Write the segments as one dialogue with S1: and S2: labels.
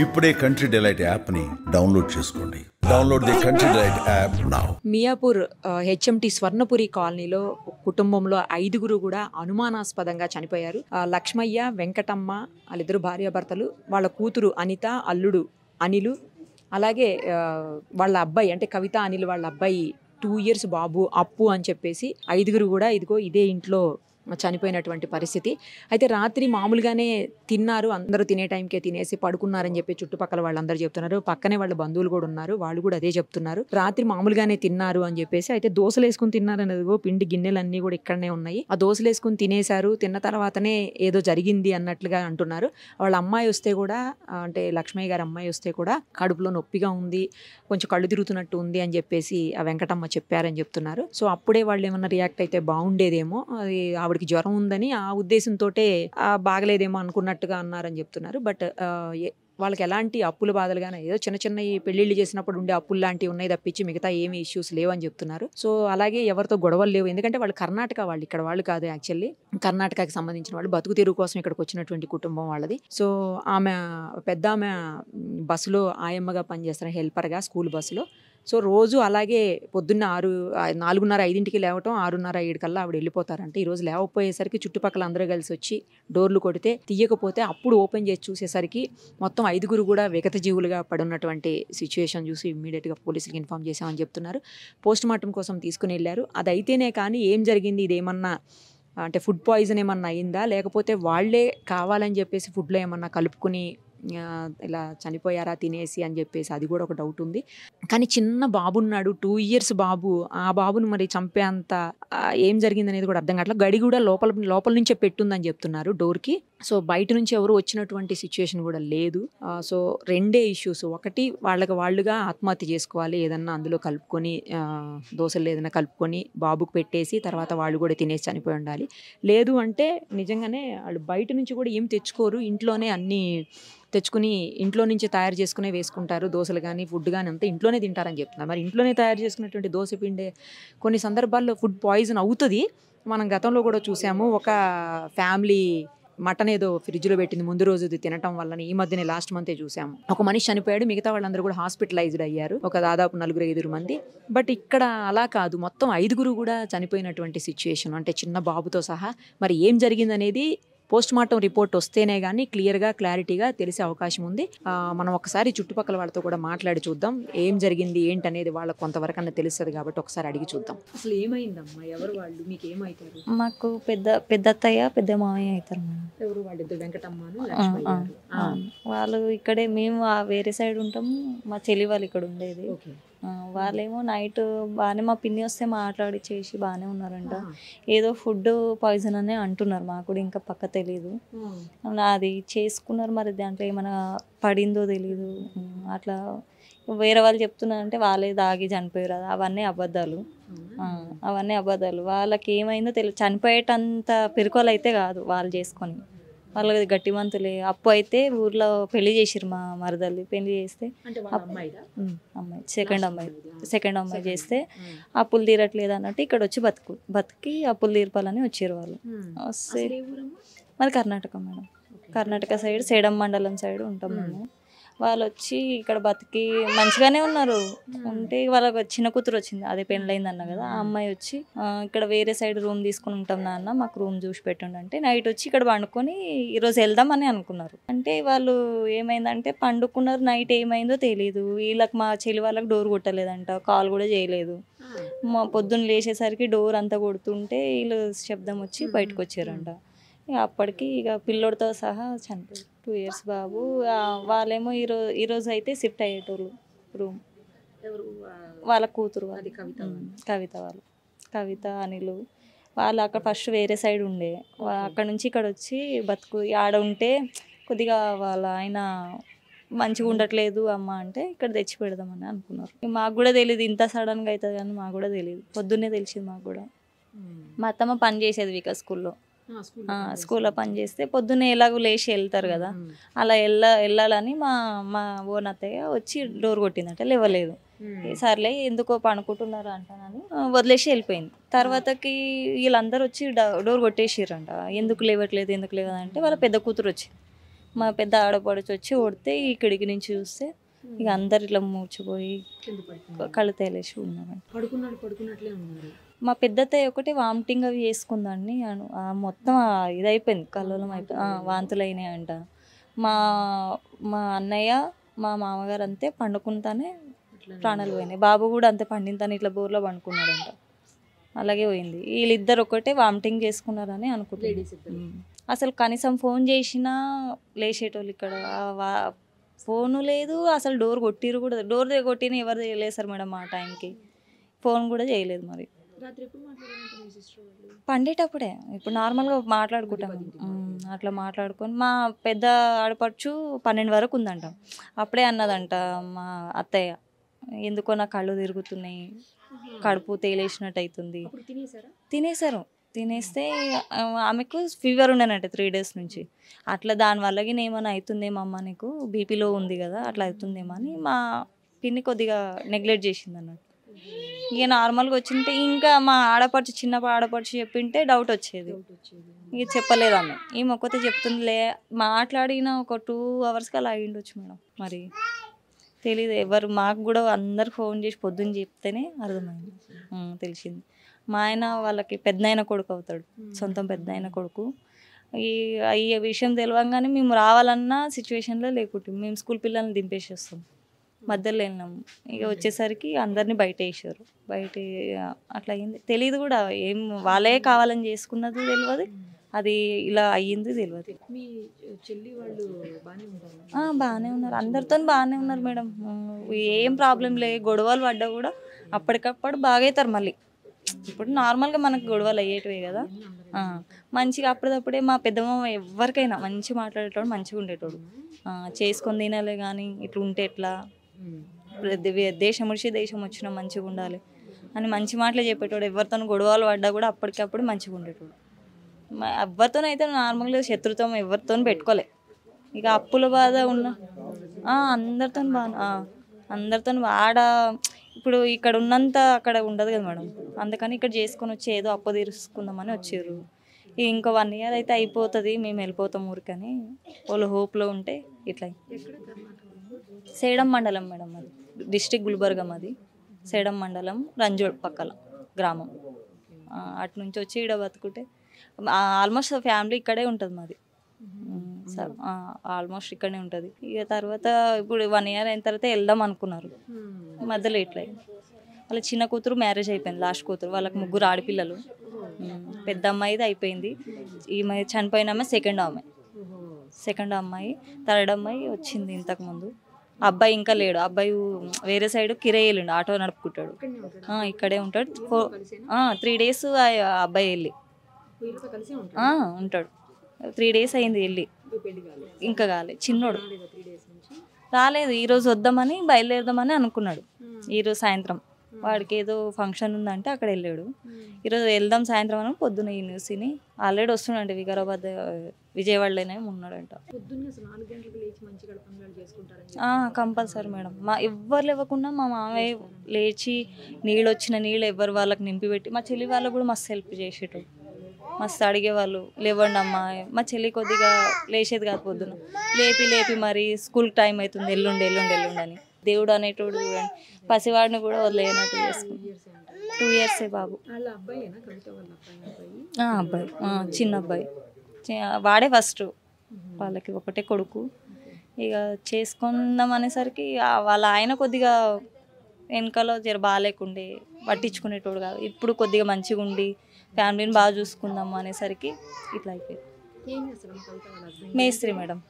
S1: ఇప్పుడే country delight యాప్ని download చేసుకోండి. Download the country delight app now.
S2: Miyapur HMT Swarnapuri కాలనీలో కుటుంబంలో 5గురు కూడా అనుమానాస్పదంగా చనిపోయారు. లక్ష్మయ్య, వెంకటమ్మ వాళ్ళిద్దరు భార్యాభర్తలు, వాళ్ళ కూతురు అనిత, అల్లుడు అనిలు, అలాగే వాళ్ళ అబ్బాయి అంటే కవిత అనిల్ వాళ్ళ అబ్బాయి 2 years బాబు అప్పు అని చెప్పేసి 5గురు కూడా ఇదిగో ఇదే ఇంట్లో చనిపోయినటువంటి పరిస్థితి. అయితే రాత్రి మామూలుగానే తిన్నారు, అందరూ తినే టైంకే తినేసి పడుకున్నారని చెప్పి చుట్టుపక్కల వాళ్ళందరూ చెప్తున్నారు. పక్కనే వాళ్ళ బంధువులు కూడా ఉన్నారు, వాళ్ళు కూడా అదే చెప్తున్నారు. రాత్రి మామూలుగానే తిన్నారు అని చెప్పేసి, అయితే దోశలు వేసుకుని తిన్నారు అనేది పిండి గిన్నెలన్నీ కూడా ఇక్కడనే ఉన్నాయి. ఆ దోశలు వేసుకుని తినేశారు, తిన్న తర్వాతనే ఏదో జరిగింది అన్నట్లుగా అంటున్నారు. వాళ్ళ అమ్మాయి వస్తే కూడా అంటే లక్ష్మయ్య గారి అమ్మాయి వస్తే కూడా కడుపులో నొప్పిగా ఉంది, కొంచెం కళ్ళు తిరుగుతున్నట్టు ఉంది అని చెప్పేసి ఆ వెంకటమ్మ చెప్పారని చెప్తున్నారు. సో అప్పుడే వాళ్ళు ఏమన్నా రియాక్ట్ అయితే బాగుండేదేమో, అది ఆవిడకి జ్వరం ఉందని ఆ ఉద్దేశంతో బాగలేదేమో అనుకున్నట్టుగా అన్నారని చెప్తున్నారు. బట్ వాళ్ళకి ఎలాంటి అప్పుల బాధలు కానీ ఏదో చిన్న చిన్న పెళ్లిళ్ళు చేసినప్పుడు ఉండే అప్పులు లాంటివి ఉన్నాయి తప్పించి మిగతా ఏమి ఇష్యూస్ లేవని చెప్తున్నారు. సో అలాగే ఎవరితో గొడవలు లేవు, ఎందుకంటే వాళ్ళు కర్ణాటక వాళ్ళు, ఇక్కడ వాళ్ళు కాదు. యాక్చువల్లీ కర్ణాటకకి సంబంధించిన వాళ్ళు, బతుకు తెరువు కోసం ఇక్కడికి వచ్చినటువంటి కుటుంబం వాళ్ళది. సో ఆమె పెద్ద ఆమె బస్సులో ఆయమ్మగా పనిచేస్తారు, హెల్పర్గా స్కూల్ బస్సులో. సో రోజు అలాగే పొద్దున్న 4:30-5 లేవటం, 6:30-7 కల్లా ఆవిడ వెళ్ళిపోతారంటే, ఈరోజు లేవపోయేసరికి చుట్టుపక్కల అందరూ కలిసి వచ్చి డోర్లు కొడితే తీయకపోతే అప్పుడు ఓపెన్ చేసి చూసేసరికి మొత్తం 5గురు కూడా విగత జీవులుగా పడున్నటువంటి సిచ్యువేషన్ చూసి ఇమ్మీడియట్గా పోలీసులకు ఇన్ఫార్మ్ చేశామని చెప్తున్నారు. పోస్ట్ మార్టం కోసం తీసుకుని వెళ్ళారు. అది అయితేనే కానీ ఏం జరిగింది, ఇదేమన్నా అంటే ఫుడ్ పాయిజన్ ఏమన్నా అయిందా, లేకపోతే వాళ్ళే కావాలని చెప్పేసి ఫుడ్లో ఏమన్నా కలుపుకుని ఇలా చనిపోయారా తినేసి అని చెప్పేసి అది కూడా ఒక డౌట్ ఉంది. కానీ చిన్న బాబు ఉన్నాడు, 2 years బాబు, ఆ బాబును మరి చంపేంత ఏం జరిగింది అనేది కూడా అర్థం కావట్లేదు. గడి కూడా లోపల నుంచే పెట్టుందని చెప్తున్నారు డోర్కి. సో బయట నుంచి ఎవరు వచ్చినటువంటి సిచ్యువేషన్ కూడా లేదు. సో రెండే ఇష్యూస్, ఒకటి వాళ్ళుగా ఆత్మహత్య చేసుకోవాలి, ఏదన్నా అందులో కలుపుకొని దోశలు ఏదైనా కలుపుకొని బాబుకు పెట్టేసి తర్వాత వాళ్ళు కూడా తినేసి చనిపోయి ఉండాలి. లేదు అంటే నిజంగానే వాళ్ళు బయట నుంచి కూడా ఏం తెచ్చుకోరు, ఇంట్లోనే అన్నీ తెచ్చుకుని ఇంట్లో నుంచి తయారు చేసుకునే వేసుకుంటారు. దోశలు కానీ ఫుడ్ కానీ అంతా ఇంట్లోనే తింటారని చెప్తున్నారు. మరి ఇంట్లోనే తయారు చేసుకున్నటువంటి దోశ పిండే కొన్ని సందర్భాల్లో ఫుడ్ పాయిజన్ అవుతుంది. మనం గతంలో కూడా చూసాము, ఒక ఫ్యామిలీ మటన్ ఏదో ఫ్రిడ్జ్లో పెట్టింది ముందు రోజు తినటం వల్ల. ఈ మధ్యనే లాస్ట్ మంతే చూసాము, ఒక మనిషి చనిపోయాడు, మిగతా వాళ్ళందరూ కూడా హాస్పిటలైజ్డ్ అయ్యారు, ఒక దాదాపు 4-5 మంది. బట్ ఇక్కడ అలా కాదు, మొత్తం 5గురు కూడా చనిపోయినటువంటి సిచ్యువేషన్, అంటే చిన్న బాబుతో సహా. మరి ఏం జరిగిందనేది పోస్ట్ మార్టం రిపోర్ట్ వస్తేనే కానీ క్లియర్గా క్లారిటీగా తెలిసే అవకాశం ఉంది. మనం ఒకసారి చుట్టుపక్కల వాళ్ళతో కూడా మాట్లాడి చూద్దాం, ఏం జరిగింది ఏంటనేది వాళ్ళకి కొంతవరకు అన్న తెలుస్తుంది కాబట్టి ఒకసారి అడిగి చూద్దాం. అసలు ఏమైందమ్మా, ఎవరు వాళ్ళు, మీకు ఏమవుతారు?
S3: మాకు పెద్ద అత్తయ్య పెద్ద మామయ్య అవుతారు మేడం.
S2: ఎవరు వాళ్ళిద్దరు? వెంకటమ్మను
S3: వాళ్ళు ఇక్కడే, మేము వేరే సైడ్ ఉంటాము, మా చెల్లి వాళ్ళు ఇక్కడ ఉండేది. వాళ్ళేమో నైట్ బాగానే మా పిన్ని వస్తే మాట్లాడి చేసి బాగానే ఉన్నారంట. ఏదో ఫుడ్ పాయిజన్ అనే అంటున్నారు, మాకు కూడా ఇంకా పక్క తెలీదు. అది చేసుకున్నారు, మరి దాంట్లో ఏమైనా పడిందో తెలీదు. అట్లా వేరే వాళ్ళు చెప్తున్నారంటే వాళ్ళే దాగి చనిపోయారు, అవన్నీ అబద్ధాలు. వాళ్ళకి ఏమైందో తెలియదు. చనిపోయేటంత పిరుకోలు అయితే కాదు వాళ్ళు చేసుకొని, వాళ్ళకి గట్టిమంతులే. అప్పు అయితే ఊర్లో పెళ్లి చేసిరు, మా మరదల్ని పెళ్లి చేస్తే అమ్మాయి సెకండ్ అమ్మాయి చేస్తే అప్పులు తీరట్లేదు అన్నట్టు ఇక్కడ వచ్చి బతికి అప్పులు తీర్పాలని వచ్చారు వాళ్ళు. వస్తే మరి కర్ణాటక మేడం, కర్ణాటక సైడ్ సేడం మండలం సైడ్ ఉంటాం మేము. వాళ్ళు వచ్చి ఇక్కడ బతికి మంచిగానే ఉన్నారు. ఉంటే వాళ్ళకి చిన్న కూతురు వచ్చింది, అదే పెళ్ళైంది అన్న కదా, ఆ అమ్మాయి వచ్చి ఇక్కడ వేరే సైడ్ రూమ్ తీసుకుని ఉంటాం నాన్న, మాకు రూమ్ చూసి పెట్టండి అంటే నైట్ వచ్చి ఇక్కడ పండుకొని ఈరోజు వెళ్దామని అనుకున్నారు. అంటే వాళ్ళు ఏమైందంటే పండుకున్నారు, నైట్ ఏమైందో తెలియదు. వీళ్ళకి మా చెల్లి వాళ్ళకి డోర్ కొట్టలేదంట, కాల్ కూడా చేయలేదు. మా పొద్దున్న లేచేసరికి డోర్ అంతా కొడుతుంటే వీళ్ళు శబ్దం వచ్చి బయటకు వచ్చారంట. ఇక అప్పటికి ఇక పిల్లోడితో సహా చనిపోయారు, 2 years బాబు. వాళ్ళేమో ఈరోజు అయితే షిఫ్ట్ అయ్యేటోళ్ళు రూమ్, వాళ్ళ కూతురు కవిత అనిలు వాళ్ళు అక్కడ ఫస్ట్ వేరే సైడ్ ఉండే, అక్కడ నుంచి ఇక్కడ వచ్చి బతుకు ఆడ ఉంటే కొద్దిగా వాళ్ళ ఆయన మంచిగా ఉండట్లేదు అమ్మ అంటే ఇక్కడ తెచ్చి పెడదామని అనుకున్నారు. మాకు కూడా తెలియదు ఇంత సడన్గా అవుతుంది కానీ మాకు కూడా తెలియదు, పొద్దున్నే తెలిసింది మాకు కూడా. మా అత్తమ్మ పని చేసేది విక స్కూల్లో పని చేస్తే పొద్దున్నే ఎలాగో లేచి వెళ్తారు కదా, అలా వెళ్ళాలని మా ఓన్ అత్తయ్య వచ్చి డోర్ కొట్టిందంటే లేవలేదు. సర్లే ఎందుకో పనుకుంటున్నారు అంటానని వదిలేసి వెళ్ళిపోయింది. తర్వాతకి వీళ్ళందరూ వచ్చి డోర్ కొట్టేసిర్రంట, ఎందుకు లేవట్లేదు అంటే వాళ్ళ పెద్ద కూతురు వచ్చింది. మా పెద్ద ఆడపడుచు వచ్చి కొడితే ఈ కిటికీ నుంచి చూస్తే ఇక అందరు ఇట్లా మూర్చిపోయి కళ్ళు తేలేసి ఉన్నారండి.
S2: పడుకున్నట్లే ఉన్నారు.
S3: మా పెద్దత్తయ్య ఒకటి వామిటింగ్ అవి చేసుకుందండి. మొత్తం ఇదైపోయింది, కల్లోలం అయిపోయింది, వాంతులు అయినాయి అంట. మా మా అన్నయ్య మా మామగారు అంతే పండుకుంటానే ప్రాణాలు పోయినాయి. బాబు కూడా అంతే పండింతానే ఇట్లా బోర్లో పండుకున్నాడంట, అలాగే పోయింది. వీళ్ళిద్దరు ఒకటే వామిటింగ్ చేసుకున్నారని అనుకుంటున్నారు. అసలు కనీసం ఫోన్ చేసినా లేచేటోళ్ళు ఇక్కడ. ఫోను లేదు, అసలు డోర్ కొట్టిరు కూడా, డోర్ కొట్టిన ఎవరు చేయలేదు సార్ మేడం ఆ టైంకి. ఫోన్ కూడా చేయలేదు. మరి పండేటప్పుడే ఇప్పుడు నార్మల్గా మాట్లాడుకుంటాం, అట్లా మాట్లాడుకొని మా పెద్ద ఆడపడుచు 12 వరకు ఉందంట. అప్పుడే అన్నదంట మా అత్తయ్య, ఎందుకో నా కళ్ళు తిరుగుతున్నాయి, కడుపు తేలేసినట్టు అవుతుంది. తినేసారు. తినేస్తే ఆమెకు ఫీవర్ ఉండేనట్టు 3 డేస్ నుంచి. అట్లా దానివల్ల ఏమైనా అవుతుందేమమ్మా, నీకు బీపీలో ఉంది కదా, అట్లా అవుతుందేమో అని మా పిన్ని కొద్దిగా నెగ్లెక్ట్ చేసింది అన్నట్టు. ఇక నార్మల్గా వచ్చింటే ఇంకా మా ఆడపడుచు చిన్న ఆడపడుచు చెప్పింటే డౌట్ వచ్చేది. ఇక చెప్పలేదు ఆమె. ఈ మొక్కతో చెప్తుందిలే, మాట్లాడిన ఒక 2 అవర్స్కి అలా అయ్యిండొచ్చు మేడం. మరి తెలీదు ఎవరు, మాకు కూడా అందరు ఫోన్ చేసి పొద్దున్న చెప్తేనే అర్థమైంది, తెలిసింది. మా ఆయన వాళ్ళకి పెద్దయిన కొడుకు అవుతాడు, సొంతం పెద్దయిన కొడుకు. ఈ విషయం తెలియంగానే మేము రావాలన్న సిచ్యువేషన్లో లేకుంటే మేము స్కూల్ పిల్లల్ని దింపేసి వస్తాం, మధ్యలో వెళ్ళినాము. ఇక వచ్చేసరికి అందరినీ బయట వేసారు. బయట అట్లా అయ్యింది. తెలియదు కూడా, ఏం వాళ్ళే కావాలని చేసుకున్నది తెలియదు, అది ఇలా అయ్యింది తెలియదు.
S2: మీ చెల్లి వాళ్ళు
S3: బాగానే ఉన్నారు, అందరితో బాగానే ఉన్నారు మేడం. ఏం ప్రాబ్లం లే. గొడవలు పడ్డా కూడా అప్పటికప్పుడు బాగా అవుతారు. మళ్ళీ ఇప్పుడు నార్మల్గా మనకు గొడవలు అయ్యేటివే కదా, మంచిగా అప్పటిదప్పుడే. మా పెద్దమ్మ ఎవరికైనా మంచి మాట్లాడేటోడు, మంచిగా ఉండేటోడు. చేసుకొని తినాలి కానీ ఇట్లా ఉంటే ఎట్లా, దేశం వచ్చి దేశం వచ్చినా మంచిగా ఉండాలి అని మంచి మాటలు చెప్పేటోడు. ఎవరితో గొడవలు పడ్డా కూడా అప్పటికప్పుడు మంచిగా ఉండేటోడు. ఎవరితోనైతే నార్మల్గా శత్రుత్వం ఎవరితో పెట్టుకోలే. ఇక అప్పుల బాధ ఉన్న అందరితో బాగా, అందరితో ఆడ ఇప్పుడు ఇక్కడ ఉన్నంత అక్కడ ఉండదు కదా మేడం. అందుకని ఇక్కడ చేసుకొని వచ్చి ఏదో అప్పు తీర్చుకుందామని వచ్చారు. ఇంకో 1 ఇయర్ అయితే అయిపోతుంది, మేము వెళ్ళిపోతాం ఊరికని వాళ్ళు హోప్లో ఉంటే ఇట్లా. సేడం మండలం మేడం, అది డిస్ట్రిక్ట్ గుల్బర్గా, మాది సేడం మండలం, రంజోడ్ పక్కల గ్రామం. అటు నుంచి వచ్చి ఇక్కడ బతుకుంటే ఆల్మోస్ట్ ఫ్యామిలీ ఇక్కడే ఉంటుంది మాది. ఆల్మోస్ట్ ఇక్కడనే ఉంటుంది. ఇక తర్వాత ఇప్పుడు 1 ఇయర్ అయిన తర్వాత వెళ్దాం అనుకున్నారు, మధ్యలో ఇట్లా. వాళ్ళ చిన్న కూతురు మ్యారేజ్ అయిపోయింది, లాస్ట్ కూతురు. వాళ్ళకి 3 ఆడపిల్లలు. పెద్ద అమ్మాయిది అయిపోయింది, ఈమె చనిపోయిన ఆమె సెకండ్ అమ్మాయి. థర్డ్ అమ్మాయి వచ్చింది ఇంతకుముందు. అబ్బాయి ఇంకా లేడు. అబ్బాయి వేరే సైడ్ కిరాయి వెళ్ళిండు, ఆటో నడుపుకుంటాడు. ఇక్కడే ఉంటాడు. 3 డేస్ అబ్బాయి వెళ్ళి ఉంటాడు. 3 డేస్ అయింది వెళ్ళి, ఇంకా కాలే. చిన్నోడు రాలేదు. ఈరోజు వద్దామని బయలుదేరదామని అనుకున్నాడు. ఈరోజు సాయంత్రం వాడికి ఏదో ఫంక్షన్ ఉందంటే అక్కడ వెళ్ళాడు. ఈరోజు వెళ్దాం సాయంత్రం అని పొద్దున్న ఈ న్యూస్ని ఆల్రెడీ వస్తున్నాడంట. వికారాబాద్ విజయవాడలోనే ఉన్నాడంట. Compulsory madam. ఎవ్వరు లేవకుండా మా మామయ్య లేచి నీళ్ళు వచ్చిన నీళ్ళు ఎవరు వాళ్ళకి నింపి పెట్టి, మా చెల్లి వాళ్ళకు కూడా మస్తు హెల్ప్ చేసేటోడు, మస్తు అడిగేవాళ్ళు. లేవండి అమ్మా, మా చెల్లి కొద్దిగా లేచేది కాదు, పొద్దున లేపి మరి స్కూల్కి టైం అవుతుంది, ఎల్లుండి అని. దేవుడు అనేటోడు చూడండి, పసివాడిని కూడా వదిలేనట్టు చేసుకుంది. 2 ఇయర్సే బాబు. అబ్బాయి చిన్న అబ్బాయి, వాడే ఫస్ట్. వాళ్ళకి ఒకటే కొడుకు. ఇక చేసుకుందాం అనేసరికి వాళ్ళ ఆయన కొద్దిగా వెనకలో జర బాగాలేకుండే, పట్టించుకునేటోడు కాదు. ఇప్పుడు కొద్దిగా మంచిగా ఉండి ఫ్యామిలీని బాగా చూసుకుందాము అనేసరికి ఇట్లా అయిపోయింది. మేస్త్రి మేడం,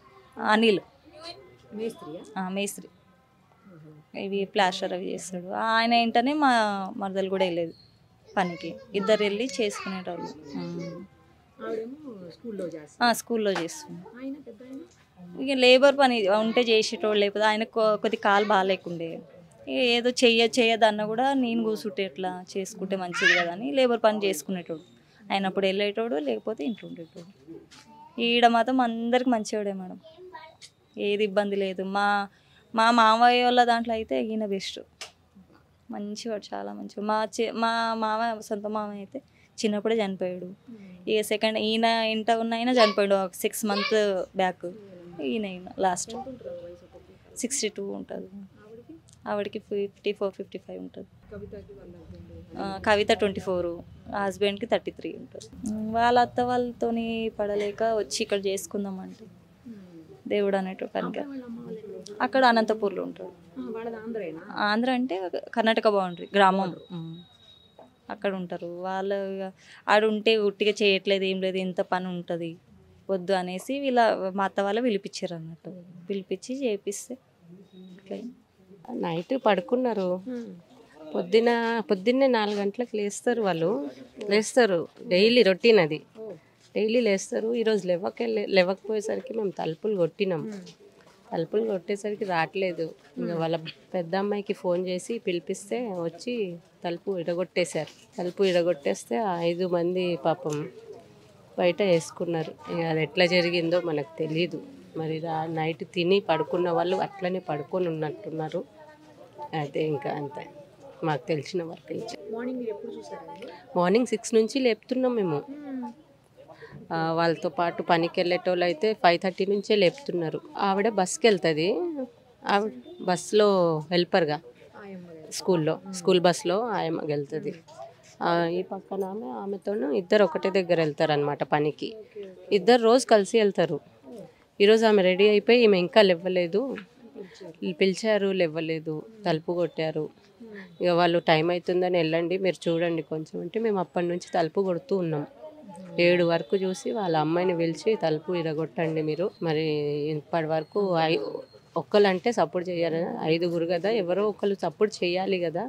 S3: అనిల్ మేస్త్రి. ఇవి ప్లాస్టర్ అవి చేస్తాడు ఆయన. ఏంటనే మా మరదలు కూడా వెళ్ళేది పనికి, ఇద్దరు వెళ్ళి చేసుకునేటోళ్ళు. స్కూల్లో చేస్తుంది. ఇక లేబర్ పని ఉంటే చేసేటోళ్ళు, లేకపోతే ఆయన కొద్ది కాలు బాగాలేకుండే. ఇక ఏదో చెయ్యదన్నా కూడా నేను కూర్చుంటే ఎట్లా చేసుకుంటే మంచిది కదా అని లేబర్ పని చేసుకునేటోడు. అయినప్పుడు వెళ్ళేటోడు, లేకపోతే ఇంట్లో ఉండేటోడు. ఈడ మాత్రం అందరికి మంచివాడే మేడం, ఏది ఇబ్బంది లేదు. మా మామయ్య వాళ్ళ దాంట్లో అయితే ఈయన బెస్ట్, మంచివాడు, చాలా మంచివాడు. మా మామ సొంత మామయ్య అయితే చిన్నప్పుడే చనిపోయాడు. ఇక సెకండ్ ఈయన ఇంట ఉన్న ఆయన చనిపోయాడు 6 months బ్యాక్. ఈయన లాస్ట్ 62 ఉంటుంది. ఆవిడకి 54, 55 ఉంటుంది. కవిత 24, హస్బెండ్కి 33 ఉంటుంది. వాళ్ళ అత్త వాళ్ళతోని పడలేక వచ్చి ఇక్కడ చేసుకుందామంటే దేవుడు అనేటు పనికి అక్కడ అనంతపూర్లో ఉంటాడు. ఆంధ్ర అంటే కర్ణాటక బౌండరీ గ్రామం, అక్కడ ఉంటారు వాళ్ళు. ఆడుంటే ఉట్టిగా చేయట్లేదు, ఏం లేదు, ఇంత పని ఉంటుంది వద్దు అనేసి మా అత్త వాళ్ళు పిలిపించారు అన్నట్టు. పిలిపించి చేపిస్తే
S4: నైట్ పడుకున్నారు. పొద్దున్నే 4 గంటలకు లేస్తారు. డైలీ రొటీన్ అది. డైలీ లేస్తారు. ఈరోజు లేవకపోయేసరికి మేము తలుపులు కొట్టేసరికి రావట్లేదు. ఇంకా వాళ్ళ పెద్ద అమ్మాయికి ఫోన్ చేసి పిలిపిస్తే వచ్చి తలుపు ఇడగొట్టేస్తే 5 మంది పాపం బయట వేసుకున్నారు. అది ఎట్లా జరిగిందో మనకు తెలీదు. మరి నైట్ తిని పడుకున్న వాళ్ళు అట్లనే పడుకొని ఉన్నట్టున్నారు. అయితే ఇంకా అంతే మాకు తెలిసిన వరకు. మార్నింగ్ 6 నుంచి లేపుతున్నాం మేము. వాళ్ళతో పాటు పనికి వెళ్ళేటోళ్ళు అయితే 5:30 నుంచే లేపుతున్నారు. ఆవిడ బస్కి వెళ్తుంది. ఆవిడ బస్సులో హెల్పర్గా స్కూల్ బస్లో ఆయమ్మకి వెళ్తుంది. ఈ పక్కన ఆమెతోనూ ఇద్దరు ఒకటే దగ్గర వెళ్తారనమాట పనికి. ఇద్దరు రోజు కలిసి వెళ్తారు. ఈరోజు ఆమె రెడీ అయిపోయి ఈమె ఇంకా లేవలేదు. పిలిచారు, లేవలేదు, తలుపు కొట్టారు. ఇక వాళ్ళు టైం అవుతుందని వెళ్ళండి మీరు చూడండి కొంచెం అంటే మేము అప్పటి నుంచి తలుపు కొడుతూ ఉన్నాం. 7 వరకు చూసి వాళ్ళ అమ్మాయిని పిలిచి తలుపు ఇరగొట్టండి మీరు. మరి ఇప్పటి వరకు ఒక్కళ్ళంటే సపోర్ట్ చేయాలి, 5గురు కదా, ఎవరో ఒకళ్ళు సపోర్ట్ చేయాలి కదా,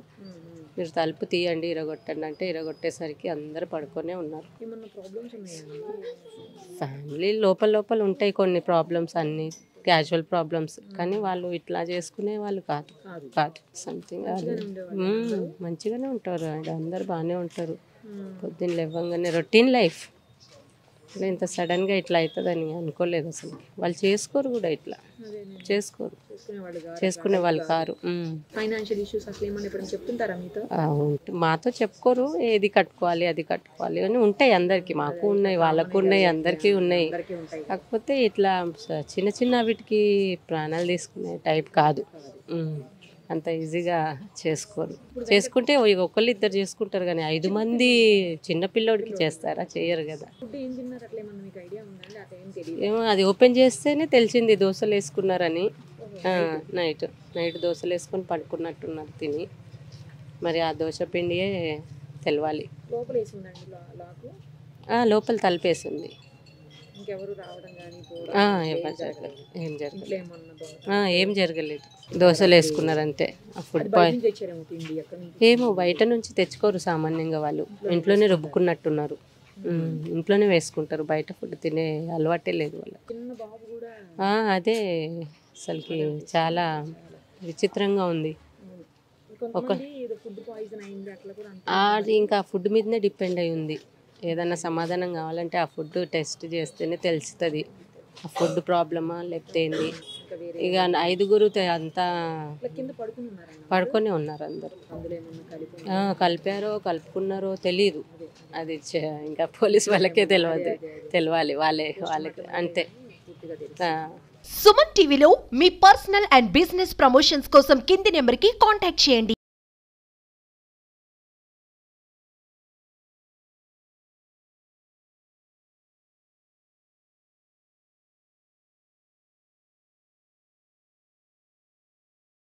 S4: మీరు తలుపు తీయండి ఇరగొట్టండి అంటే ఇరగొట్టేసరికి అందరు పడుకొనే ఉన్నారు. ఫ్యామిలీ లోపల ఉంటాయి కొన్ని ప్రాబ్లమ్స్, అన్నీ క్యాజువల్ ప్రాబ్లమ్స్. కానీ వాళ్ళు ఇట్లా చేసుకునే వాళ్ళు కాదు. సంథింగ్ మంచిగానే ఉంటారు. అందరు బాగానే ఉంటారు. పొద్దున్న లేవగానే రొటీన్ లైఫ్. ఇంత సడన్గా ఇట్లా అవుతుందని అనుకోలేదు అసలు. వాళ్ళు చేసుకోరు కూడా, ఇట్లా చేసుకునే వాళ్ళు కారు. మాతో చెప్పుకోరు, ఏది కట్టుకోవాలి అది కట్టుకోవాలి అని ఉంటాయి అందరికి. మాకు ఉన్నాయి, వాళ్ళకు ఉన్నాయి, అందరికీ ఉన్నాయి. కాకపోతే ఇట్లా చిన్న వీటికి ప్రాణాలు తీసుకునే టైప్ కాదు. అంత ఈజీగా చేసుకోరు. చేసుకుంటే ఒకళ్ళు ఇద్దరు చేసుకుంటారు కానీ 5 మంది చిన్నపిల్లోడికి చేస్తారా? చేయరు కదా. ఏమో అది ఓపెన్ చేస్తేనే తెలిసింది దోశలు వేసుకున్నారని. నైట్ దోశలు వేసుకొని పడుకున్నట్టున్నారు తిని. మరి ఆ దోశ పిండియే తెలవాలి. లోపల తలుపేసింది. ఏం జరగలేదు. దోశలు వేసుకున్నారంతే. ఫుడ్ ఏమో బయట నుంచి తెచ్చుకోరు సామాన్యంగా. వాళ్ళు ఇంట్లోనే రుబ్బుకున్నట్టున్నారు. ఇంట్లోనే వేసుకుంటారు. బయట ఫుడ్ తినే అలవాటే లేదు వాళ్ళకి. అదే అసలుకి చాలా విచిత్రంగా ఉంది. అది ఇంకా ఫుడ్ మీదనే డిపెండ్ అయి ఉంది. ఏదన్నా సమాధానం కావాలంటే ఆ ఫుడ్ టెస్ట్ చేస్తేనే తెలుస్తుంది ఆ ఫుడ్ ప్రాబ్లమా లేకపోతే ఏంది. ఇక 5గురు అంతా పడుకొని ఉన్నారు అందరు. కలిపారో కలుపుకున్నారో తెలీదు. అది ఇంకా పోలీస్ వాళ్ళకే తెలియాలి. వాళ్ళకి అంతే.
S5: సుమన్ టీవీలో మీ పర్సనల్ అండ్ బిజినెస్ ప్రమోషన్స్ కోసం కింది నెంబర్కి కాంటాక్ట్ చేయండి.